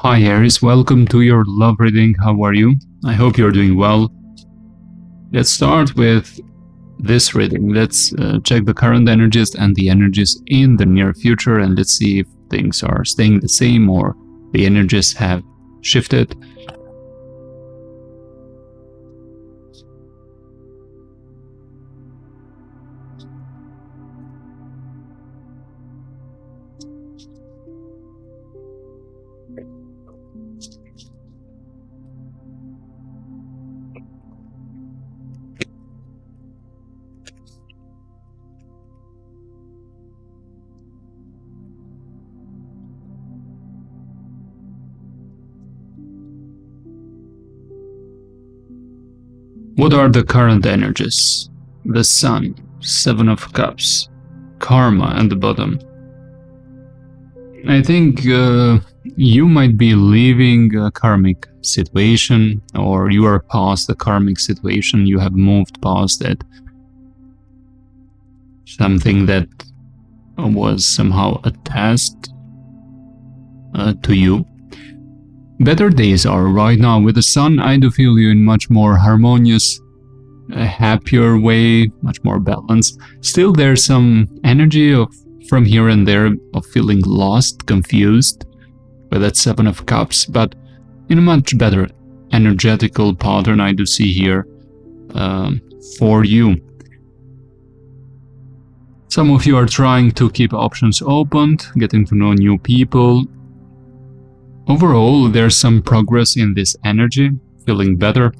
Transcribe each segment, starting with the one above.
Hi Aries, welcome to your love reading. How are you? I hope you're doing well. Let's start with this reading. Let's check the current energies and the energies in the near future, and let's see if things are staying the same or the energies have shifted. What are the current energies? The Sun, Seven of Cups, Karma at the bottom. I think you might be leaving a karmic situation, or you are past the karmic situation, you have moved past it. Something that was somehow attached to you. Better days are right now. With the Sun, I do feel you in much more harmonious, happier way, much more balanced. Still, there's some energy from here and there of feeling lost, confused with that Seven of Cups, but in a much better energetical pattern I do see here for you. Some of you are trying to keep options open, getting to know new people. Overall, there's some progress in this energy, feeling better.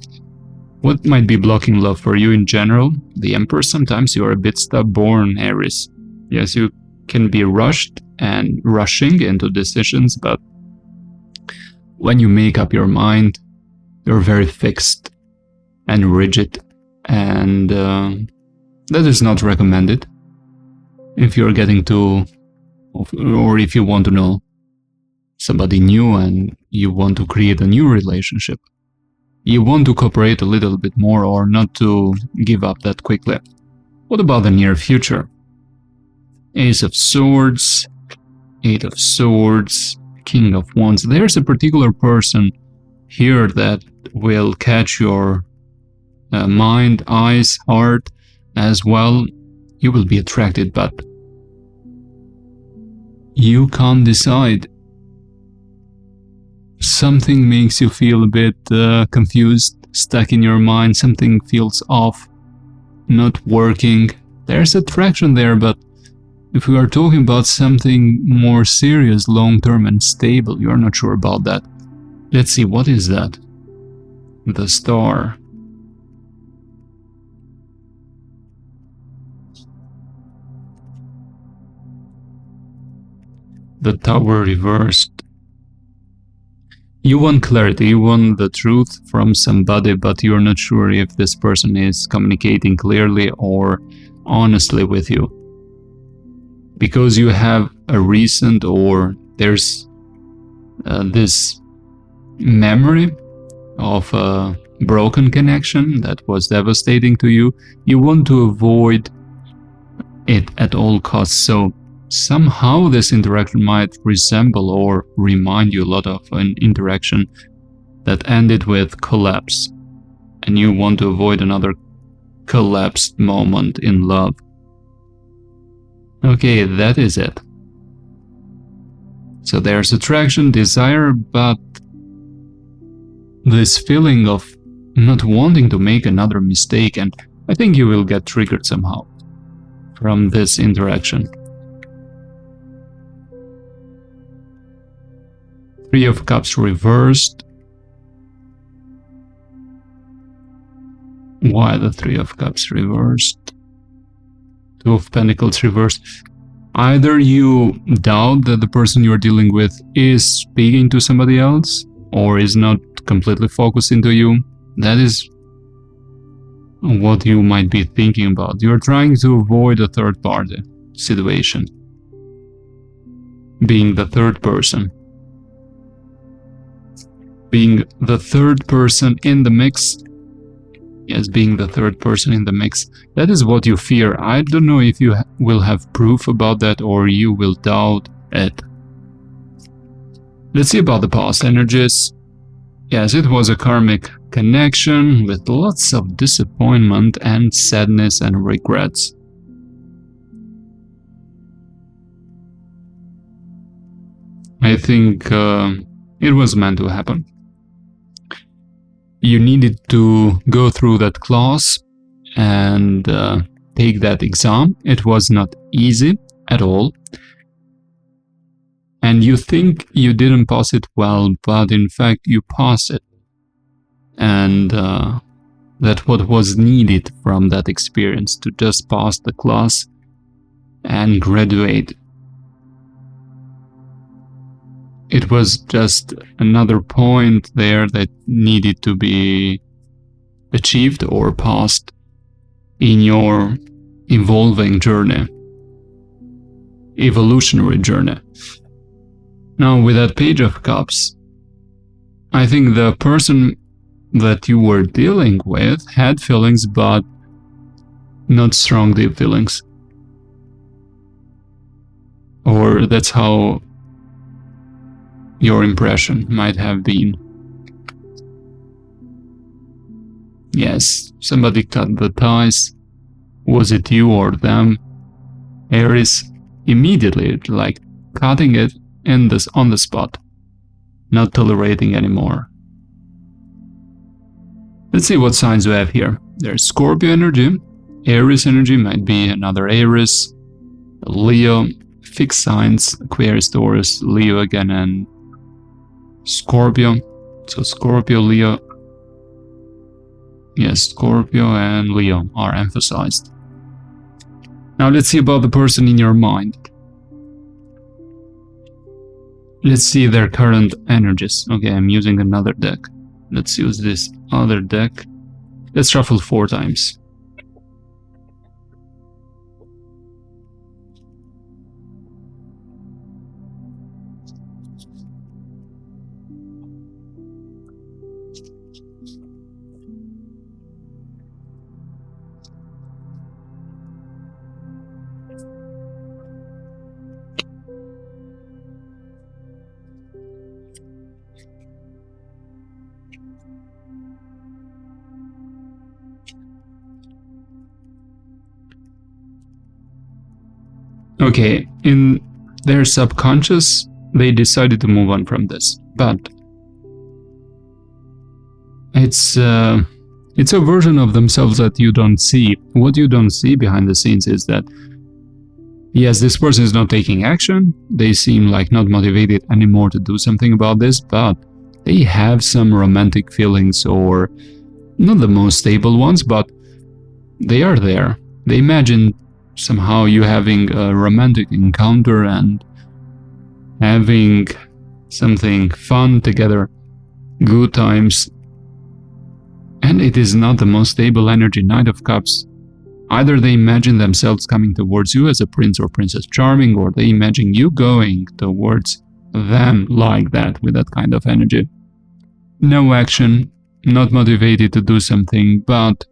What might be blocking love for you in general? The Emperor. Sometimes you are a bit stubborn, Aries. Yes, you can be rushed and rushing into decisions, but when you make up your mind, you're very fixed and rigid, and that is not recommended if you're getting to, or if you want to know somebody new and you want to create a new relationship. You want to cooperate a little bit more, or not to give up that quickly. What about the near future? Ace of Swords, Eight of Swords, King of Wands. There's a particular person here that will catch your mind, eyes, heart as well. You will be attracted, but you can't decide. Something makes you feel a bit confused, stuck in your mind. Something feels off, not working. There's attraction there, but if we are talking about something more serious, long-term and stable, you're not sure about that. Let's see, what is that? The Star. The Tower reversed. You want clarity, you want the truth from somebody, but you're not sure if this person is communicating clearly or honestly with you. Because you have a recent, or there's this memory of a broken connection that was devastating to you. You want to avoid it at all costs. So somehow this interaction might resemble or remind you a lot of an interaction that ended with collapse, and you want to avoid another collapsed moment in love. Okay, that is it. So there's attraction, desire, but this feeling of not wanting to make another mistake, and I think you will get triggered somehow from this interaction. Three of Cups reversed. Why the Three of Cups reversed? Two of Pentacles reversed. Either you doubt that the person you're dealing with is speaking to somebody else, or is not completely focused into you. That is what you might be thinking about. You're trying to avoid a third party situation, being the third person. Being the third person in the mix. Yes, being the third person in the mix. That is what you fear. I don't know if you will have proof about that, or you will doubt it. Let's see about the past energies. Yes, it was a karmic connection with lots of disappointment and sadness and regrets. I think it was meant to happen. You needed to go through that class and take that exam. It was not easy at all. And you think you didn't pass it well, but in fact you passed it. And that's what was needed from that experience, to just pass the class and graduate. It was just another point there that needed to be achieved or passed in your evolving journey, evolutionary journey. Now, with that Page of Cups, I think the person that you were dealing with had feelings, but not strong, deep feelings. Or that's how your impression might have been. Yes, somebody cut the ties. Was it you or them? Aries immediately, like cutting it on the spot, not tolerating anymore. Let's see what signs we have here. There's Scorpio energy, Aries energy, might be another Aries, Leo, fixed signs, Aquarius, Taurus, Leo again, and Scorpio. So Scorpio, Leo. Yes, Scorpio and Leo are emphasized. Now let's see about the person in your mind. Let's see their current energies. Okay, I'm using another deck. Let's use this other deck. Let's shuffle 4 times. Okay, in their subconscious, they decided to move on from this, but it's a version of themselves that you don't see. What you don't see behind the scenes is that, yes, this person is not taking action, they seem like not motivated anymore to do something about this, but they have some romantic feelings, or not the most stable ones, but they are there. They imagine somehow you having a romantic encounter and having something fun together, good times. And it is not the most stable energy. Knight of Cups. Either they imagine themselves coming towards you as a prince or princess charming, or they imagine you going towards them like that, with that kind of energy. No action, not motivated to do something, but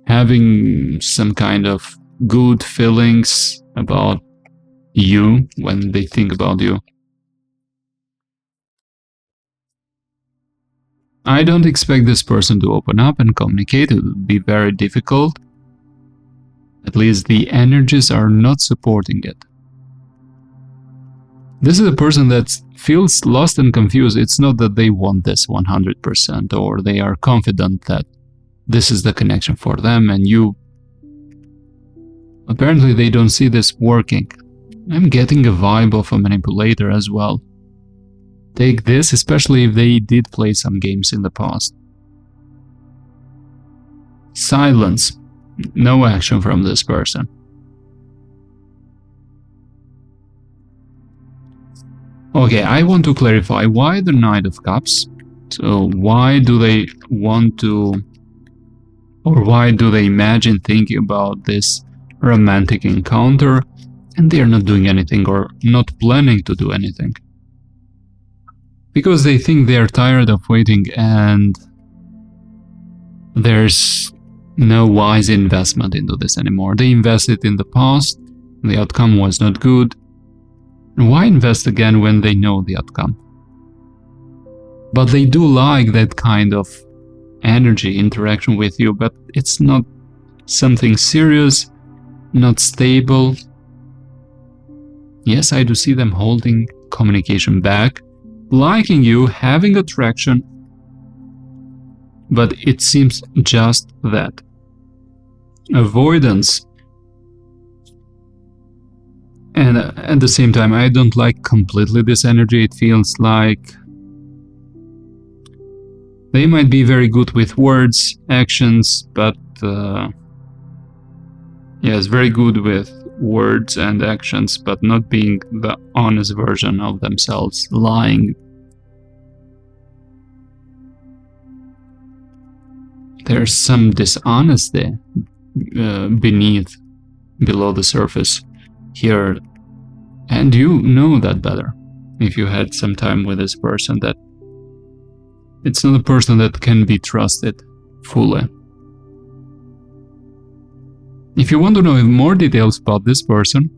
having some kind of good feelings about you when they think about you. I don't expect this person to open up and communicate. It would be very difficult. At least the energies are not supporting it. This is a person that feels lost and confused. It's not that they want this 100%, or they are confident that this is the connection for them and you. Apparently they don't see this working. I'm getting a vibe of a manipulator as well. Take this, especially if they did play some games in the past. Silence. No action from this person. Okay, I want to clarify why the Knight of Cups. So why do they want to, or why do they imagine thinking about this romantic encounter and they're not doing anything or not planning to do anything? Because they think they're tired of waiting and there's no wise investment into this anymore. They invested in the past, the outcome was not good. Why invest again when they know the outcome? but they do like that kind of energy interaction with you, but it's not something serious, not stable. Yes, I do see them holding communication back, liking you, having attraction, but it seems just that. Avoidance. And at the same time, I don't like completely this energy. It feels like they might be very good with words, actions, but yes, very good with words and actions, but not being the honest version of themselves, lying. There's some dishonesty below the surface here, and you know that better if you had some time with this person, that it's not a person that can be trusted fully. If you want to know more details about this person,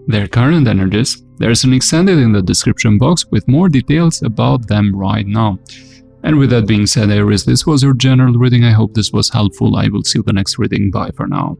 their current energies, there's an extended in the description box with more details about them right now. And with that being said, Aries, this was your general reading. I hope this was helpful. I will see you the next reading. Bye for now.